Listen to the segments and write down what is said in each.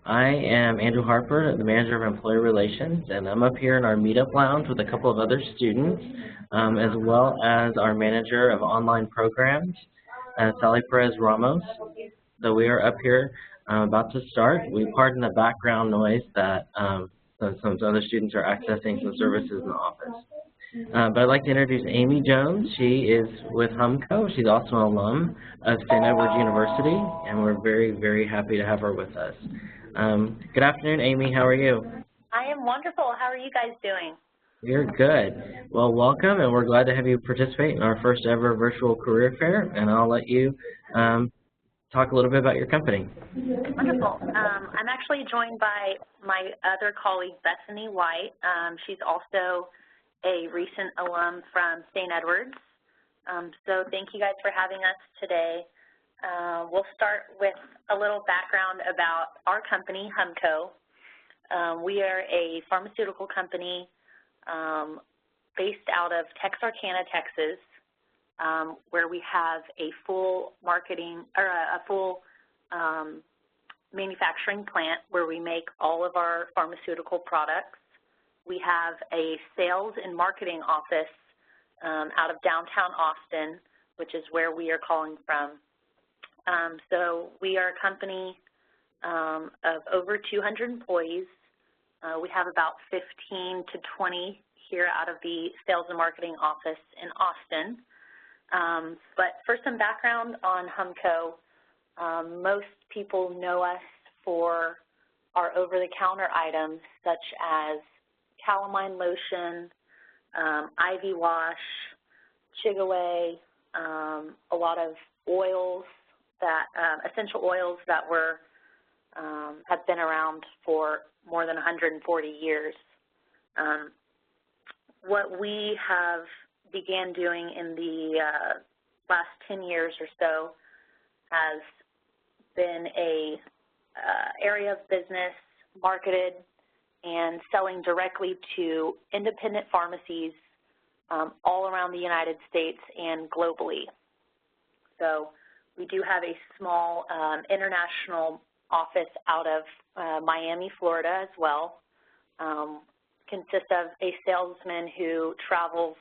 I am Andrew Harper, the Manager of Employee Relations, and I'm up here in our meetup lounge with a couple of other students, as well as our Manager of Online Programs, Sally Perez Ramos. So we are up here about to start. We pardon the background noise that some other students are accessing some services in the office. But I'd like to introduce Amy Jones. She is with Humco. She's also an alum of St. Edward's University, and we're very, very happy to have her with us. Good afternoon, Amy. How are you? I am wonderful. How are you guys doing? We're good. Well, welcome, and we're glad to have you participate in our first ever virtual career fair, and I'll let you talk a little bit about your company. Wonderful. I'm actually joined by my other colleague, Bethany White. She's also a recent alum from St. Edward's. So thank you guys for having us today. We'll start with a little background about our company, Humco. We are a pharmaceutical company based out of Texarkana, Texas, where we have a full manufacturing plant where we make all of our pharmaceutical products. We have a sales and marketing office out of downtown Austin, which is where we are calling from. So we are a company of over 200 employees. We have about 15 to 20 here out of the sales and marketing office in Austin. But for some background on Humco, most people know us for our over-the-counter items such as calamine lotion, Ivy Wash, Chigaway, a lot of oils that essential oils that have been around for more than 140 years. What we have began doing in the last 10 years or so has been a area of business marketed and selling directly to independent pharmacies all around the United States and globally. So we do have a small international office out of Miami, Florida as well. Consists of a salesman who travels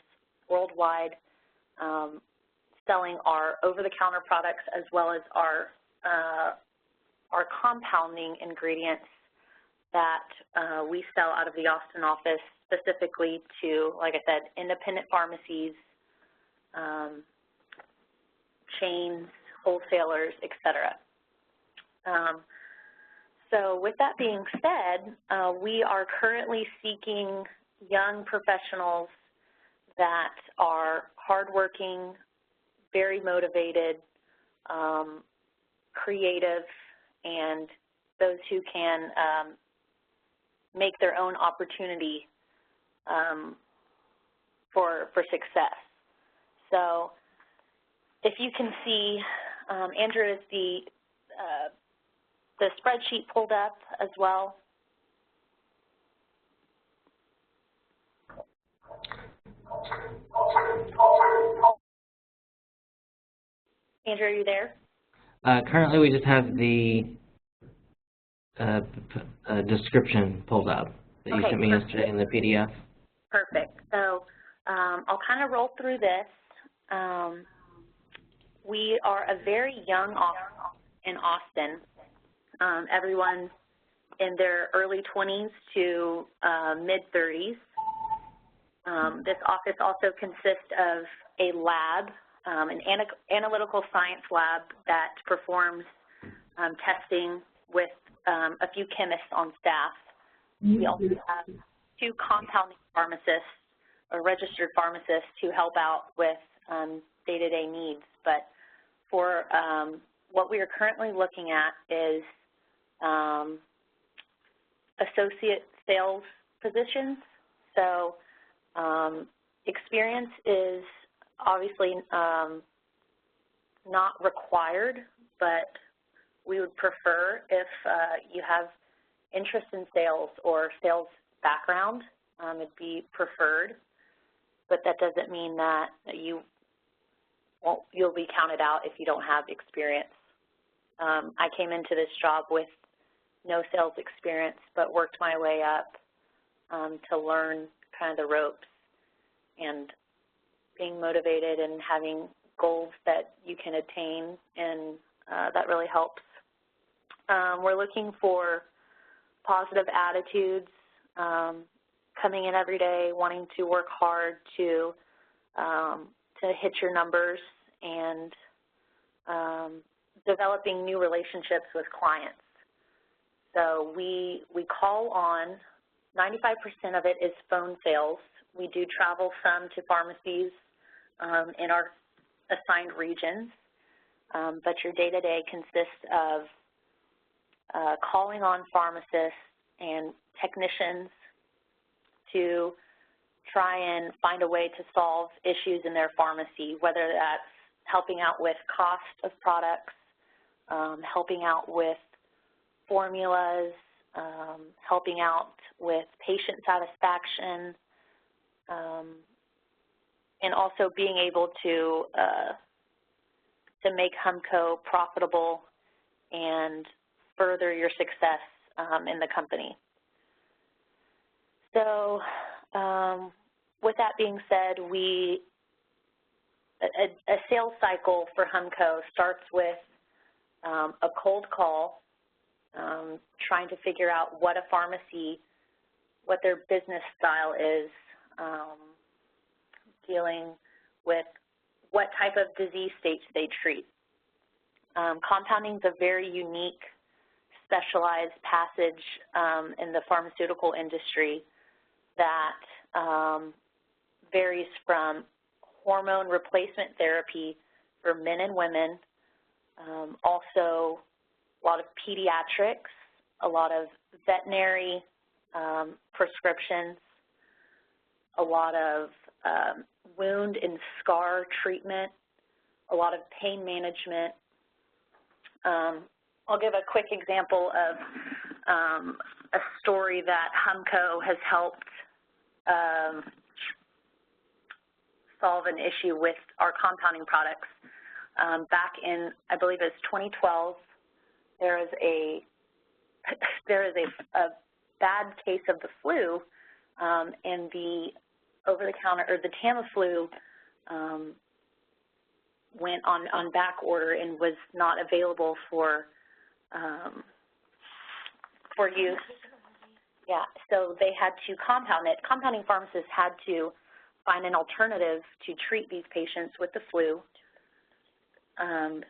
worldwide selling our over-the-counter products as well as our compounding ingredients that we sell out of the Austin office specifically to, like I said, independent pharmacies, chains, wholesalers, etc. So with that being said, we are currently seeking young professionals that are hardworking, very motivated, creative, and those who can make their own opportunity for success. So if you can see, Andrew, is the spreadsheet pulled up as well? Andrew, are you there? Currently, we just have the description pulled up that you sent me yesterday in the PDF. Perfect. So I'll kind of roll through this. We are a very young office in Austin. Everyone in their early 20s to mid-30s. This office also consists of a lab, an analytical science lab that performs testing with a few chemists on staff. We also have 2 compounding pharmacists or registered pharmacists who help out with day-to-day needs. But for what we are currently looking at is associate sales positions. So experience is obviously not required, but we would prefer if you have interest in sales or sales background, it'd be preferred, but that doesn't mean that you'll be counted out if you don't have experience. I came into this job with no sales experience, but worked my way up to learn kind of the ropes, and being motivated and having goals that you can attain, and that really helps. We're looking for positive attitudes, coming in every day, wanting to work hard to hit your numbers, and developing new relationships with clients. So we call on, 95% of it is phone sales. We do travel some to pharmacies in our assigned regions, but your day-to-day consists of calling on pharmacists and technicians to try and find a way to solve issues in their pharmacy, whether that's helping out with cost of products, helping out with formulas, helping out with patient satisfaction, and also being able to make Humco profitable and further your success in the company. So with that being said, a sales cycle for Humco starts with a cold call, trying to figure out what a pharmacy, what their business style is, dealing with what type of disease states they treat. Compounding is a very unique, specialized passage in the pharmaceutical industry that varies from hormone replacement therapy for men and women, also a lot of pediatrics, a lot of veterinary prescriptions, a lot of wound and scar treatment, a lot of pain management. I'll give a quick example of a story that Humco has helped solve an issue with our compounding products. Back in, I believe it was 2012, there is a bad case of the flu, and the over-the-counter, or the Tamiflu, went on back order and was not available for use. Yeah, so they had to compound it. Compounding pharmacists had to find an alternative to treat these patients with the flu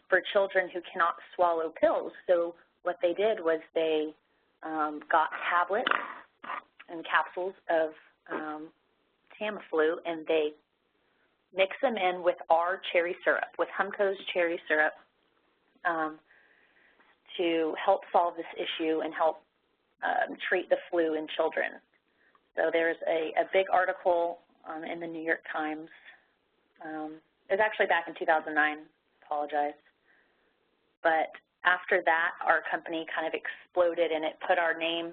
for children who cannot swallow pills. So what they did was they got tablets and capsules of Tamiflu, and they mixed them in with our cherry syrup, with Humco's cherry syrup, to help solve this issue and help treat the flu in children. So there's a big article in the New York Times. It was actually back in 2009, apologize. But after that, our company kind of exploded, and it put our name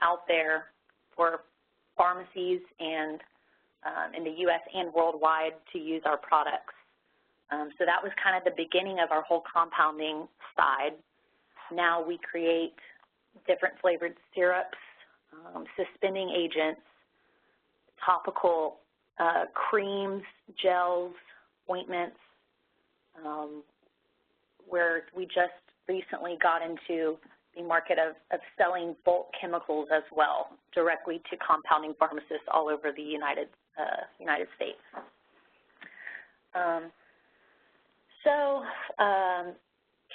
out there for pharmacies and in the U.S. and worldwide to use our products. So that was kind of the beginning of our whole compounding side. Now we create different flavored syrups, suspending agents, topical creams, gels, ointments, where we just recently got into the market of selling bulk chemicals as well, directly to compounding pharmacists all over the United States.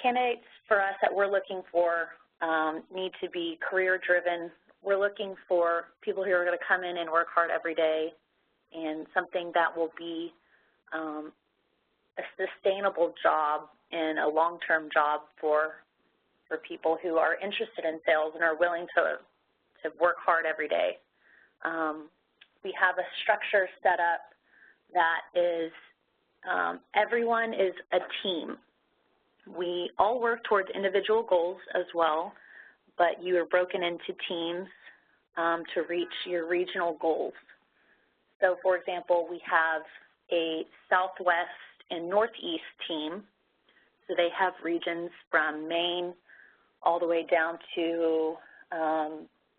Candidates for us that we're looking for need to be career-driven. We're looking for people who are going to come in and work hard every day, and something that will be a sustainable job and a long-term job for people who are interested in sales and are willing to work hard every day. We have a structure set up that is everyone is a team. We all work towards individual goals as well, but you are broken into teams to reach your regional goals. So, for example, we have a Southwest and Northeast team. So they have regions from Maine all the way down to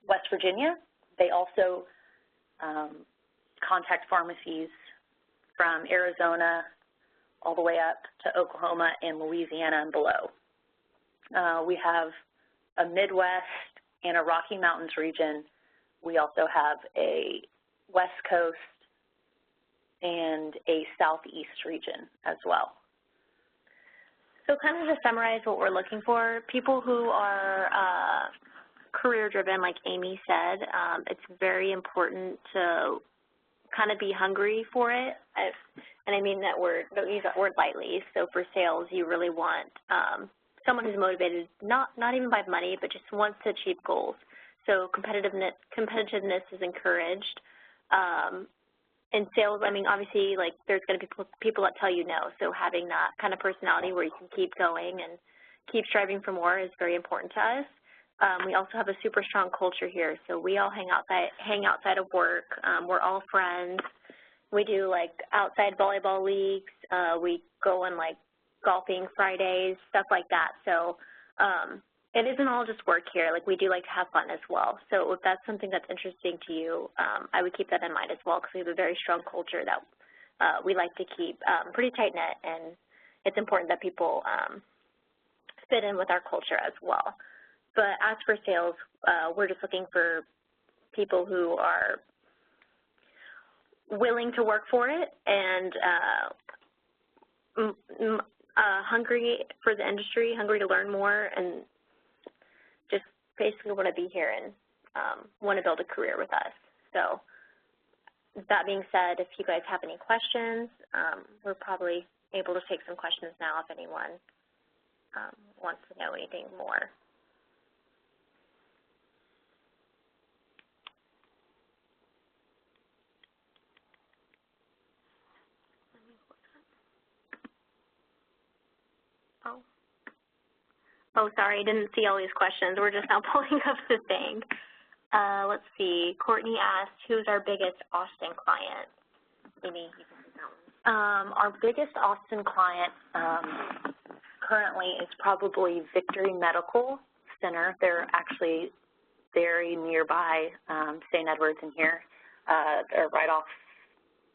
West Virginia. They also contact pharmacies from Arizona all the way up to Oklahoma and Louisiana and below. We have a Midwest and a Rocky Mountains region. We also have a West Coast and a Southeast region as well. So kind of to summarize what we're looking for, people who are career-driven, like Amy said, it's very important to kind of be hungry for it. And I mean that word, don't use that word lightly. So for sales, you really want someone who's motivated, not even by money, but just wants to achieve goals. So competitiveness is encouraged. In sales, I mean, obviously, like, there's going to be people that tell you no. So having that kind of personality where you can keep going and keep striving for more is very important to us. We also have a super strong culture here. So we all hang outside of work. We're all friends. We do, like, outside volleyball leagues. We go on, like, golfing Fridays, stuff like that. So it isn't all just work here. Like, we do like to have fun as well. So if that's something that's interesting to you, I would keep that in mind as well, because we have a very strong culture that we like to keep pretty tight-knit, and it's important that people fit in with our culture as well. But as for sales, we're just looking for people who are willing to work for it and hungry for the industry, hungry to learn more, and just basically want to be here and want to build a career with us. So that being said, if you guys have any questions, we're probably able to take some questions now if anyone wants to know anything more. Oh, sorry, I didn't see all these questions. We're just now pulling up the thing. Let's see. Courtney asked, who's our biggest Austin client? Amy, you can take that one. Our biggest Austin client currently is probably Victory Medical Center. They're actually very nearby St. Edwards in here. They're right off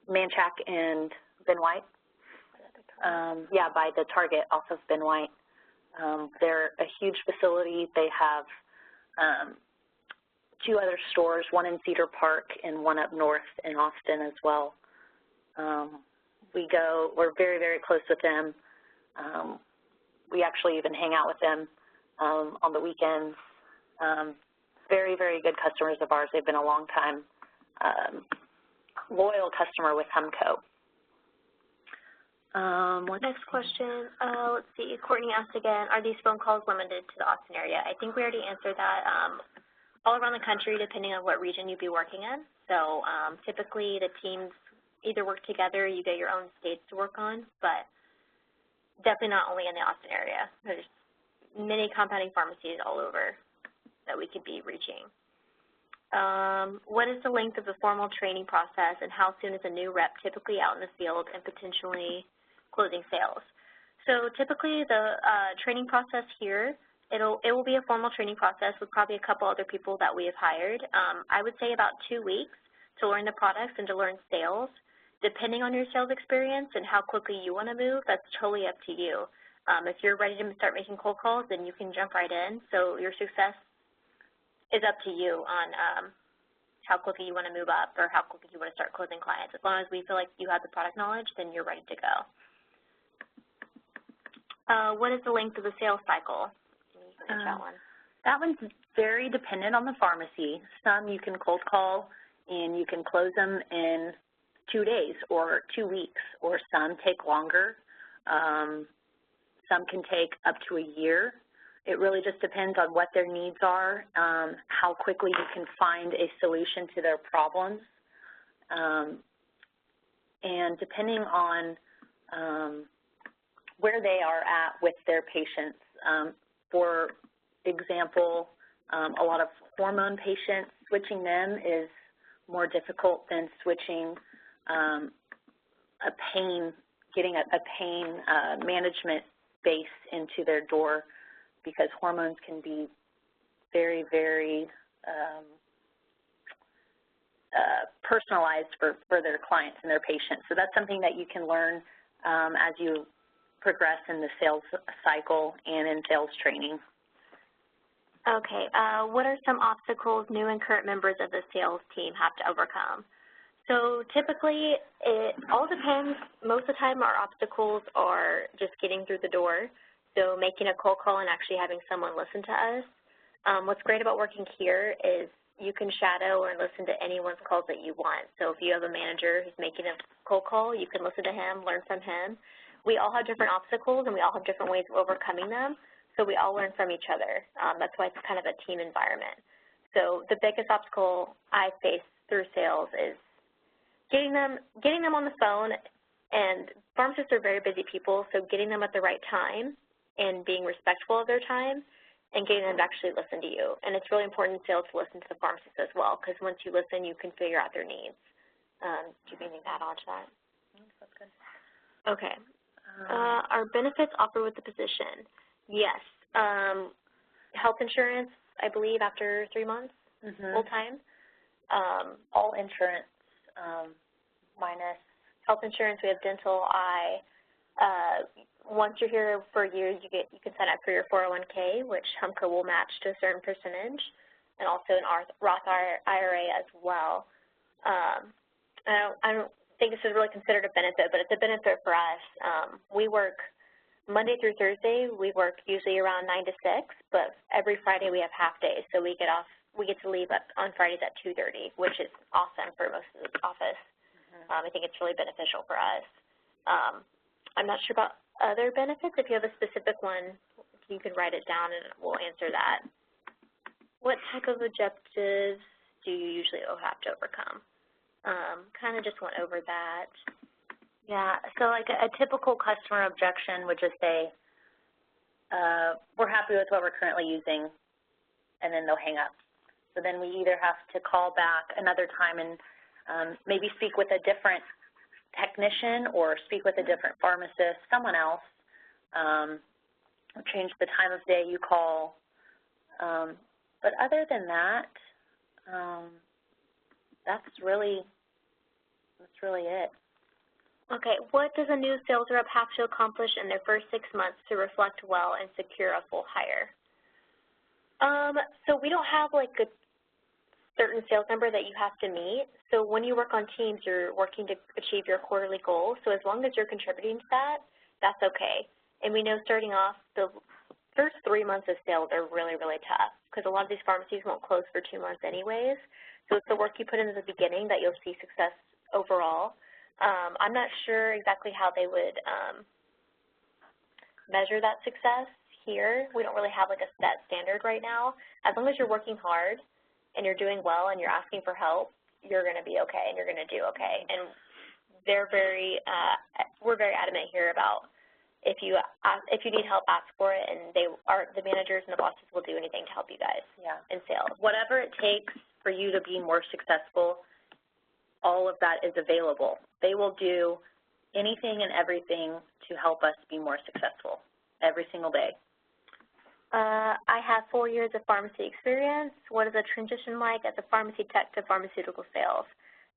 Manchac and Ben White. Yeah, by the Target off of Ben White. They're a huge facility. They have 2 other stores, one in Cedar Park and one up north in Austin as well. We're very, very close with them. We actually even hang out with them on the weekends. Very, very good customers of ours. They've been a long time loyal customer with Humco. Next question, let's see, Courtney asked again, are these phone calls limited to the Austin area? I think we already answered that. All around the country, depending on what region you'd be working in. So typically the teams either work together, you get your own states to work on, but definitely not only in the Austin area. There's many compounding pharmacies all over that we could be reaching. What is the length of the formal training process, and how soon is a new rep typically out in the field and potentially closing sales? So typically the training process here, it will be a formal training process with probably a couple other people that we have hired. I would say about 2 weeks to learn the products and to learn sales. Depending on your sales experience and how quickly you want to move, that's totally up to you. If you're ready to start making cold calls, then you can jump right in. So your success is up to you on how quickly you want to move up or how quickly you want to start closing clients. As long as we feel like you have the product knowledge, then you're ready to go. What is the length of the sales cycle? That one's very dependent on the pharmacy. Some you can cold call and you can close them in 2 days or 2 weeks, or some take longer. Some can take up to a year. It really just depends on what their needs are, how quickly you can find a solution to their problems, and depending on where they are at with their patients. For example, a lot of hormone patients, switching them is more difficult than switching getting a pain management base into their door. because hormones can be very, very personalized for their clients and their patients. So that's something that you can learn as you progress in the sales cycle and in sales training. Okay, what are some obstacles new and current members of the sales team have to overcome? So typically, it all depends. Most of the time, our obstacles are just getting through the door, so making a cold call and actually having someone listen to us. What's great about working here is you can shadow or listen to anyone's calls that you want. So if you have a manager who's making a cold call, you can listen to him, learn from him. We all have different obstacles, and we all have different ways of overcoming them, so we all learn from each other. That's why it's kind of a team environment. So the biggest obstacle I face through sales is getting them on the phone, and pharmacists are very busy people, so getting them at the right time and being respectful of their time and getting them to actually listen to you. And it's really important in sales to listen to the pharmacist as well, because once you listen, you can figure out their needs. Do you have anything to add on to that? That's good. Okay. Are benefits offered with the position? Yes. Health insurance, I believe, after 3 months, full time. All insurance minus health insurance. We have dental, eye. Once you're here for a year, you can sign up for your 401k, which Humco will match to a certain percentage, and also an Roth IRA as well. I don't think this is really considered a benefit, but it's a benefit for us. We work Monday through Thursday. We work usually around 9 to 6, but every Friday we have half days, so we get to leave on Fridays at 2:30, which is awesome for most of the office. I think it's really beneficial for us. I'm not sure about other benefits. If you have a specific one, you can write it down and we'll answer that. What type of objectives do you usually have to overcome? Kind of just went over that. Yeah, so like a typical customer objection would just say, we're happy with what we're currently using, and then they'll hang up. So then we either have to call back another time and maybe speak with a different technician or speak with a different pharmacist, someone else, change the time of day you call. But other than that, that's really it. Okay, what does a new sales rep have to accomplish in their first 6 months to reflect well and secure a full hire? So we don't have like a certain sales number that you have to meet. So when you work on teams, you're working to achieve your quarterly goals. So as long as you're contributing to that, that's okay. And we know starting off, the first 3 months of sales are really, really tough because a lot of these pharmacies won't close for 2 months anyways. So it's the work you put in at the beginning that you'll see success overall. I'm not sure exactly how they would measure that success here. We don't really have like a set standard right now. As long as you're working hard and you're doing well and you're asking for help, you're going to be okay and you're going to do okay. And we're very adamant here about if you need help, ask for it, and the managers and the bosses will do anything to help you guys in sales. Whatever it takes for you to be more successful, all of that is available. They will do anything and everything to help us be more successful every single day. I have 4 years of pharmacy experience. What is a transition like as a pharmacy tech to pharmaceutical sales?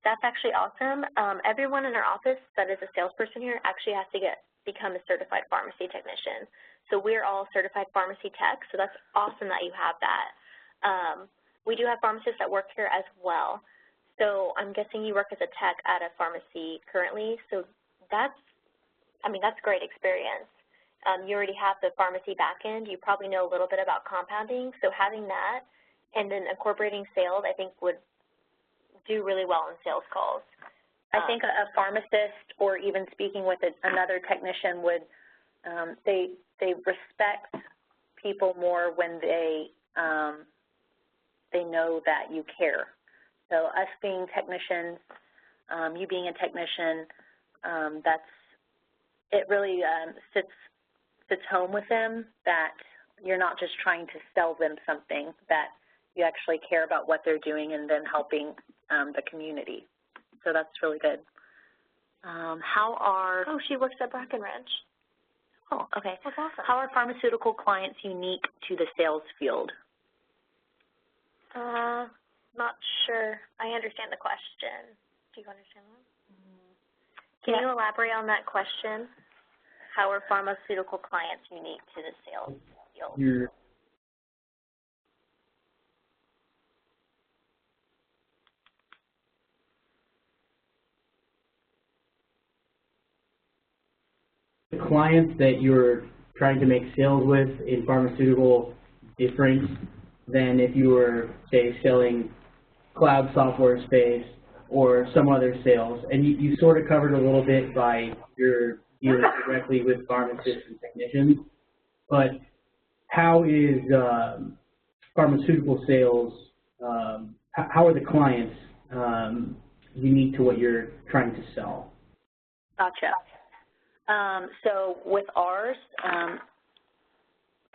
That's actually awesome. Everyone in our office that is a salesperson here actually has to become a certified pharmacy technician. So we're all certified pharmacy techs, so that's awesome that you have that. We do have pharmacists that work here as well. So I'm guessing you work as a tech at a pharmacy currently, so that's great experience. You already have the pharmacy back end. You probably know a little bit about compounding, so having that and then incorporating sales, I think, would do really well in sales calls. I think a pharmacist or even speaking with another technician would, they respect people more when they know that you care. So us being technicians, you being a technician, it really sits home with them that you're not just trying to sell them something, that you actually care about what they're doing and then helping the community. So that's really good. Oh, she works at Brackenridge. Cool, okay. That's awesome. How are pharmaceutical clients unique to the sales field? Not sure. I understand the question. Do you understand that? Can you elaborate on that question? How are pharmaceutical clients unique to the sales field? The clients that you're trying to make sales with in pharmaceutical different than if you were, say, selling cloud software space or some other sales. And you sort of covered a little bit by your dealing directly with pharmacists and technicians. But how is pharmaceutical sales, how are the clients unique to what you're trying to sell? Gotcha. So with ours,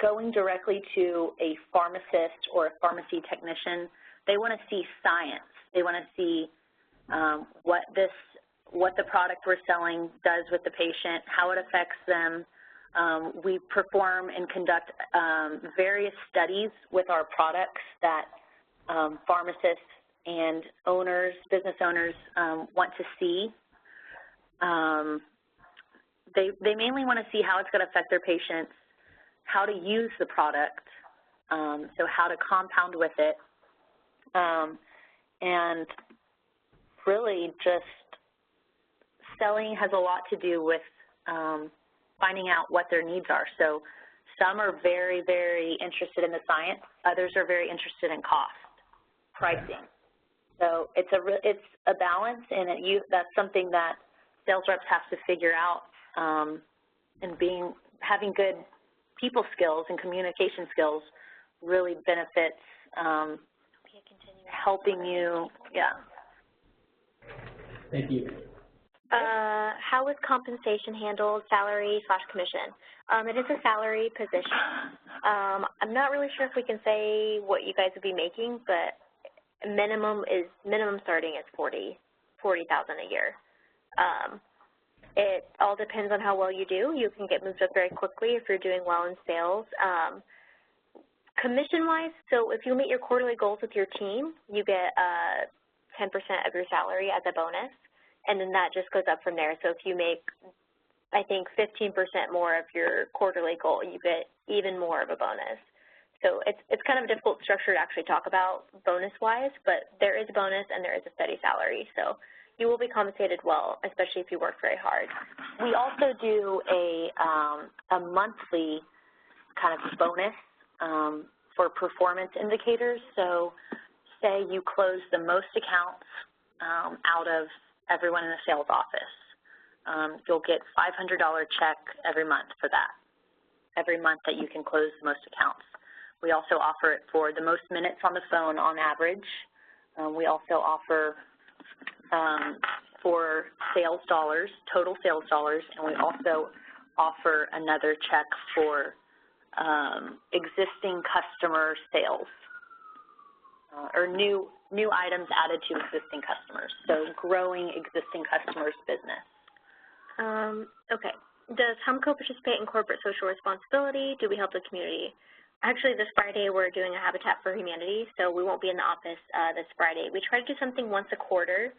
going directly to a pharmacist or a pharmacy technician, they want to see science. They want to see what the product we're selling does with the patient, how it affects them. We perform and conduct various studies with our products that pharmacists and owners, business owners want to see. They mainly want to see how it's going to affect their patients, how to use the product, so how to compound with it, and really just selling has a lot to do with finding out what their needs are. So some are very, very interested in the science. Others are very interested in cost, pricing. So it's a balance, and that's something that sales reps have to figure out. And having good people skills and communication skills really benefits helping you. Yeah. Thank you. How is compensation handled, salary/commission? It is a salary position. I'm not really sure if we can say what you guys would be making, but minimum starting is $40,000 a year. It all depends on how well you do. You can get moved up very quickly if you're doing well in sales. Commission-wise, so if you meet your quarterly goals with your team, you get 10% of your salary as a bonus, and then that just goes up from there. So if you make, I think, 15% more of your quarterly goal, you get even more of a bonus. So it's kind of a difficult structure to actually talk about bonus-wise, but there is a bonus and there is a steady salary. So you will be compensated well, especially if you work very hard. We also do a monthly kind of bonus for performance indicators. So say you close the most accounts out of everyone in the sales office. You'll get $500 check every month for that, every month that you can close the most accounts. We also offer it for the most minutes on the phone on average. We also offer for sales dollars, total sales dollars, and we also offer another check for existing customer sales or new items added to existing customers, so growing existing customers' business. Okay. Does Humco participate in corporate social responsibility? Do we help the community? Actually, this Friday we're doing a Habitat for Humanity, so we won't be in the office this Friday. We try to do something once a quarter.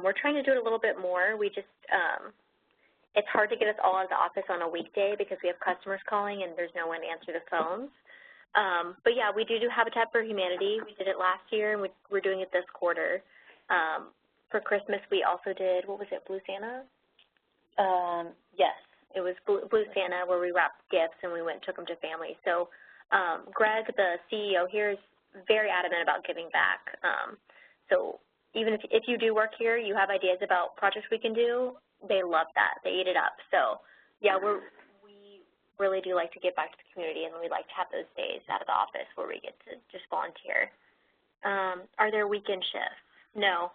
We're trying to do it a little bit more. We just, it's hard to get us all out of the office on a weekday because we have customers calling and there's no one to answer the phones. But yeah, we do Habitat for Humanity. We did it last year and we're doing it this quarter. For Christmas, we also did, what was it, Blue Santa? Yes, it was Blue Santa where we wrapped gifts and we went and took them to families. So Greg, the CEO here, is very adamant about giving back. So even if you do work here, you have ideas about projects we can do, they love that. They eat it up. So yeah, we really do like to give back to the community, and we like to have those days out of the office where we get to just volunteer. Are there weekend shifts? No.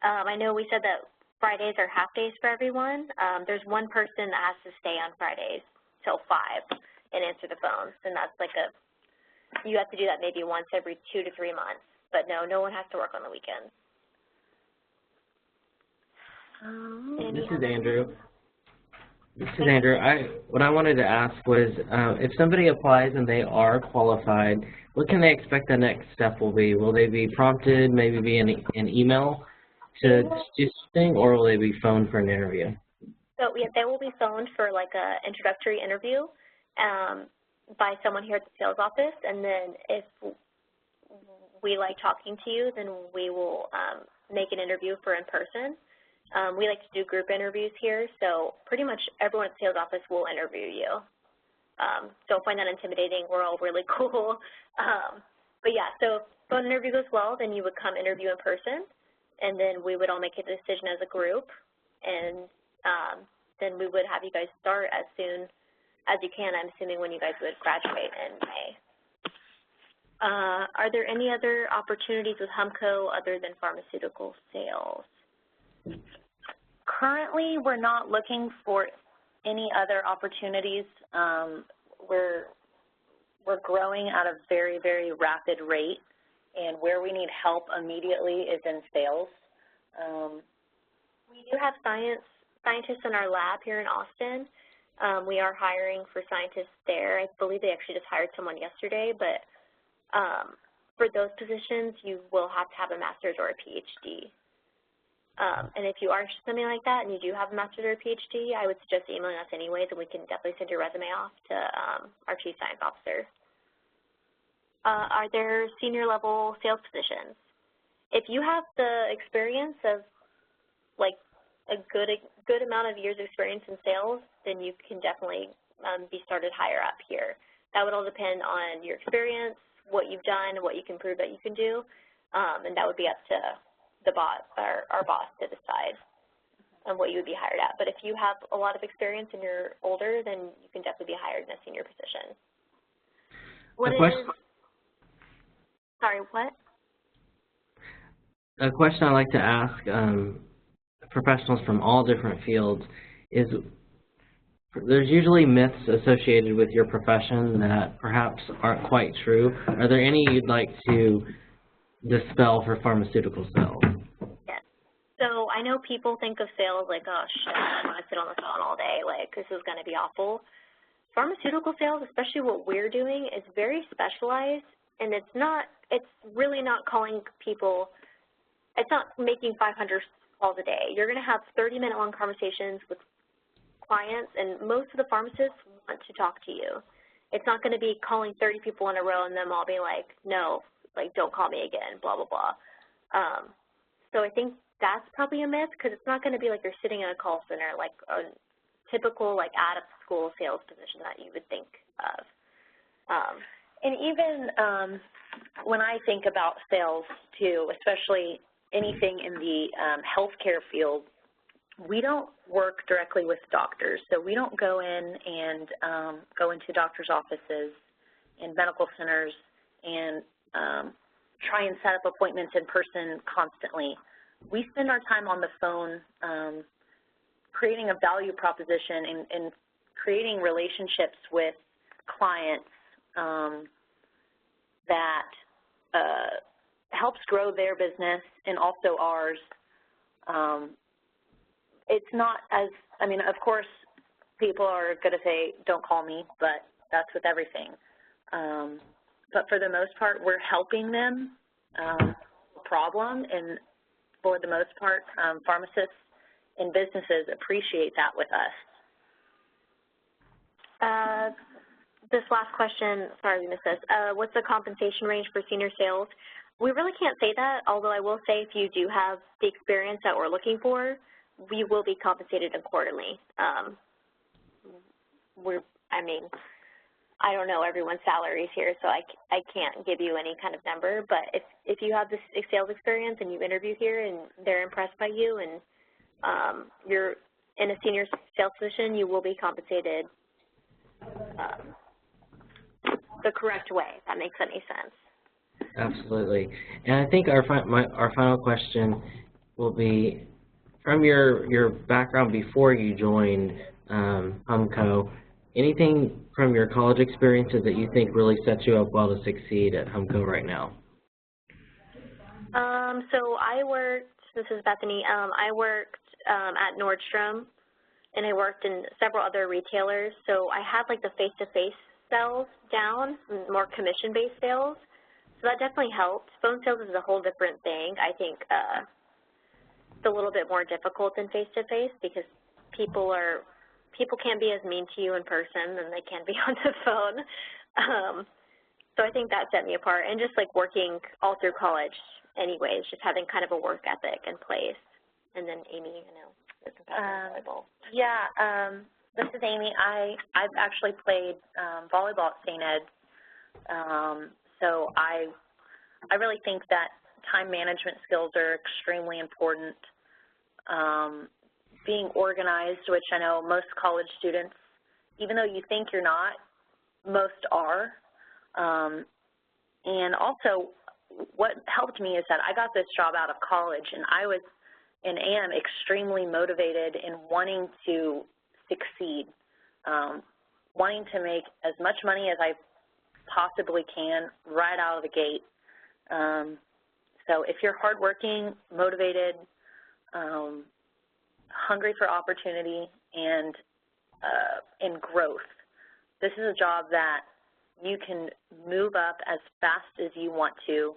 I know we said that Fridays are half days for everyone. There's one person that has to stay on Fridays till 5 and answer the phones, and that's like you have to do that maybe once every 2 to 3 months. But no one has to work on the weekends. This is Andrew. This is Andrew. What I wanted to ask was, if somebody applies and they are qualified, what can they expect the next step will be? Will they be prompted, maybe be an email to do something, or will they be phoned for an interview? So yeah, they will be phoned for like a introductory interview by someone here at the sales office, and then if we like talking to you, then we will make an interview for in person. We like to do group interviews here, so pretty much everyone at the sales office will interview you. Don't find that intimidating. We're all really cool. But yeah, so if phone interview goes well, then you would come interview in person, and then we would all make a decision as a group, and then we would have you guys start as soon as you can. I'm assuming when you guys would graduate in May. Are there any other opportunities with Humco other than pharmaceutical sales? Currently, we're not looking for any other opportunities. We're growing at a very, very rapid rate, and where we need help immediately is in sales. We do have scientists in our lab here in Austin. We are hiring for scientists there. I believe they actually just hired someone yesterday, but for those positions, you will have to have a master's or a PhD. And if you are something like that and you do have a master's or a PhD, I would suggest emailing us anyways, and we can definitely send your resume off to our Chief Science Officer. Are there senior level sales positions? If you have the experience of like a good amount of years of experience in sales, then you can definitely be started higher up here. That would all depend on your experience, what you've done, what you can prove that you can do, and that would be up to the boss, or our boss, to decide on what you would be hired at. But if you have a lot of experience and you're older, then you can definitely be hired in a senior position. Sorry, what? A question I like to ask professionals from all different fields is, there's usually myths associated with your profession that perhaps aren't quite true. Are there any you'd like to dispel for pharmaceutical sales? Yes. So I know people think of sales like, oh shit, I want to sit on the phone all day, like this is going to be awful. Pharmaceutical sales, especially what we're doing, is very specialized, and it's really not calling people, it's not making 500 calls a day. You're going to have 30-minute long conversations with clients, and most of the pharmacists want to talk to you. It's not going to be calling 30 people in a row and them all being like, no, like, don't call me again, blah, blah, blah. So I think that's probably a myth, because it's not going to be like you're sitting in a call center, like a typical, like, out-of-school sales position that you would think of. And even when I think about sales, too, especially anything in the healthcare field, we don't work directly with doctors. So we don't go in and go into doctors' offices and medical centers and try and set up appointments in person constantly. We spend our time on the phone creating a value proposition and creating relationships with clients that helps grow their business and also ours. It's not as, I mean, of course, people are going to say, don't call me, but that's with everything. But for the most part, we're helping them problem, and for the most part, pharmacists and businesses appreciate that with us. This last question, sorry we missed this. What's the compensation range for senior sales? We really can't say that, although I will say if you do have the experience that we're looking for, we will be compensated accordingly. I don't know everyone's salaries here, so I can't give you any kind of number, but if you have this sales experience and you interview here and they're impressed by you and you're in a senior sales position, you will be compensated the correct way, if that makes any sense. Absolutely. And I think our final question will be, from your background before you joined Humco, anything from your college experiences that you think really sets you up well to succeed at Humco right now? So I worked, this is Bethany, I worked at Nordstrom and I worked in several other retailers, so I had like the face-to-face sales down, more commission-based sales, so that definitely helped. Phone sales is a whole different thing. I think it's a little bit more difficult than face-to-face because people can't be as mean to you in person than they can be on the phone. So I think that set me apart, and just like working all through college anyways, just having kind of a work ethic in place. And then Amy, I know, is competitive volleyball. Yeah, this is Amy. I've actually played volleyball at St. Ed's, so I really think that time management skills are extremely important. Being organized, which I know most college students, even though you think you're not, most are. And also, what helped me is that I got this job out of college, and I was and am extremely motivated in wanting to succeed, wanting to make as much money as I possibly can right out of the gate. So if you're hardworking, motivated, hungry for opportunity and growth, this is a job that you can move up as fast as you want to,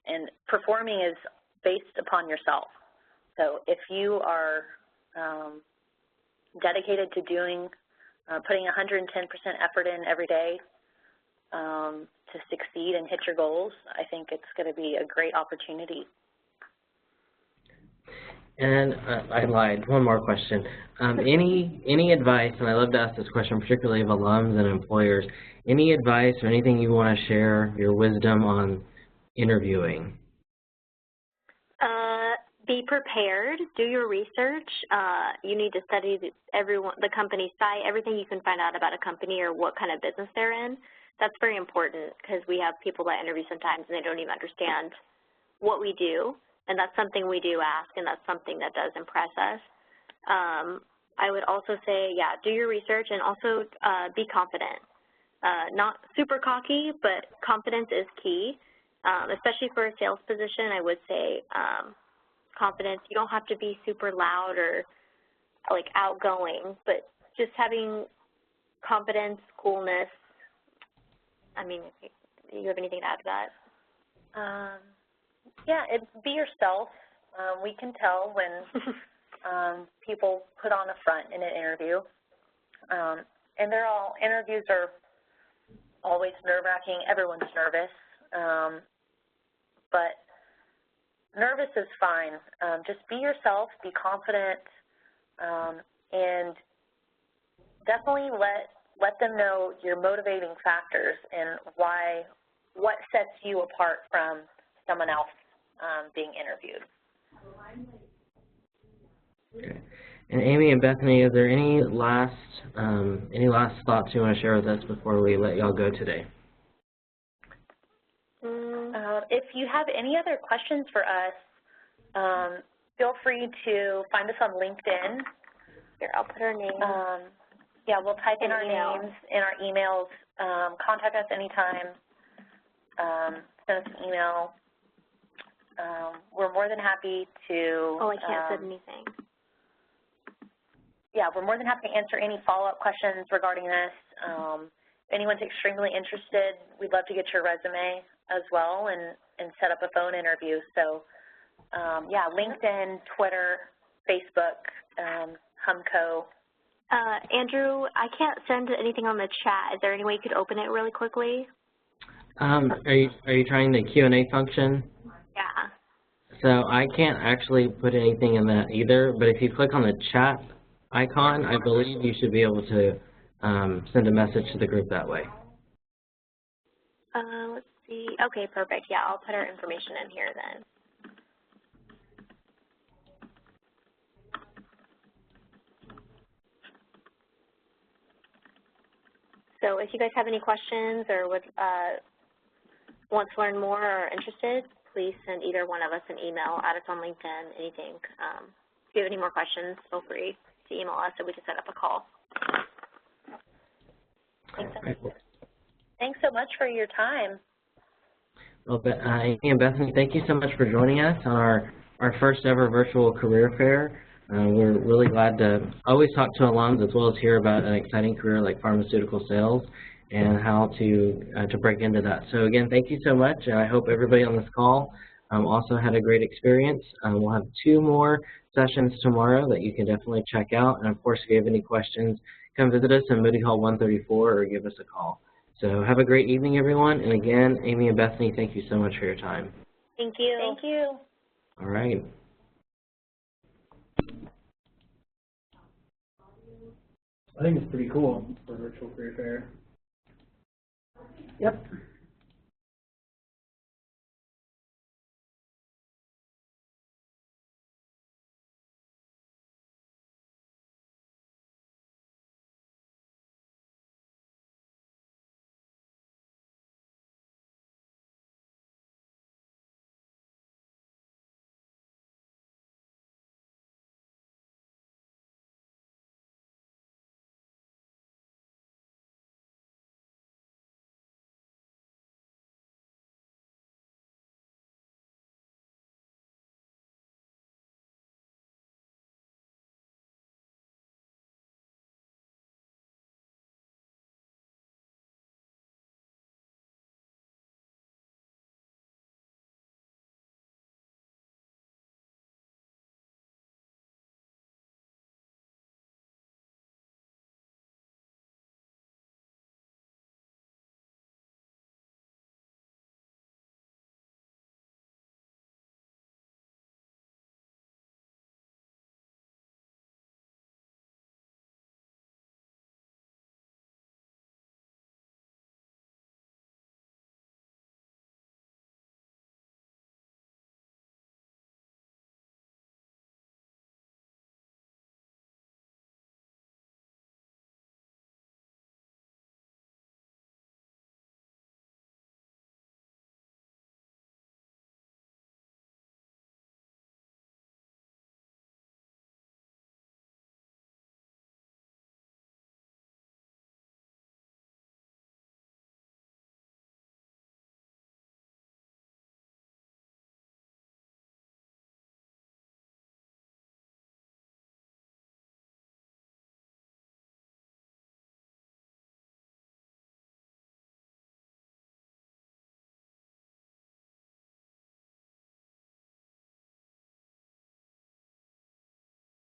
and performing is based upon yourself. So if you are dedicated to putting 110% effort in every day to succeed and hit your goals, I think it's going to be a great opportunity. And I lied, one more question. Any advice, and I love to ask this question particularly of alums and employers, any advice or anything you want to share, your wisdom on interviewing? Be prepared, do your research. You need to study the company's site, everything you can find out about a company or what kind of business they're in. That's very important because we have people that interview sometimes and they don't even understand what we do. And that's something we do ask, and that's something that does impress us. I would also say, yeah, do your research and also be confident. Not super cocky, but confidence is key, especially for a sales position. I would say confidence. You don't have to be super loud or like outgoing, but just having confidence, coolness. I mean, do you have anything to add to that? Yeah, be yourself. We can tell when people put on a front in an interview. And interviews are always nerve-wracking. Everyone's nervous. But nervous is fine. Just be yourself, be confident, and definitely let them know your motivating factors and what sets you apart from someone else being interviewed. Okay. And Amy and Bethany, is there any last thoughts you want to share with us before we let y'all go today? If you have any other questions for us, feel free to find us on LinkedIn. Here, I'll put our name. Yeah, we'll type in our names and our emails. Contact us anytime. Send us an email. We're more than happy to... Oh, I can't say anything. Yeah, we're more than happy to answer any follow-up questions regarding this. If anyone's extremely interested, we'd love to get your resume as well and set up a phone interview. So, yeah, LinkedIn, Twitter, Facebook, Humco. Andrew, I can't send anything on the chat. Is there any way you could open it really quickly? Are you trying the Q&A function? Yeah. So I can't actually put anything in that either, but if you click on the chat icon, I believe you should be able to send a message to the group that way. Let's see. Okay, perfect. Yeah, I'll put our information in here then. So if you guys have any questions or would want to learn more or are interested, please send either one of us an email, add us on LinkedIn, anything. If you have any more questions, feel free to email us so we can set up a call. Thanks so much for your time. Well, Amy and Bethany, thank you so much for joining us on our first ever virtual career fair. We're really glad to always talk to alums as well as hear about an exciting career like pharmaceutical sales and how to break into that. So again, thank you so much, and I hope everybody on this call also had a great experience. We'll have 2 more sessions tomorrow that you can definitely check out, and of course, if you have any questions, come visit us in Moody Hall 134 or give us a call. So have a great evening, everyone, and again, Amy and Bethany, thank you so much for your time. Thank you. Thank you. All right. I think it's pretty cool for a virtual career fair. Yep.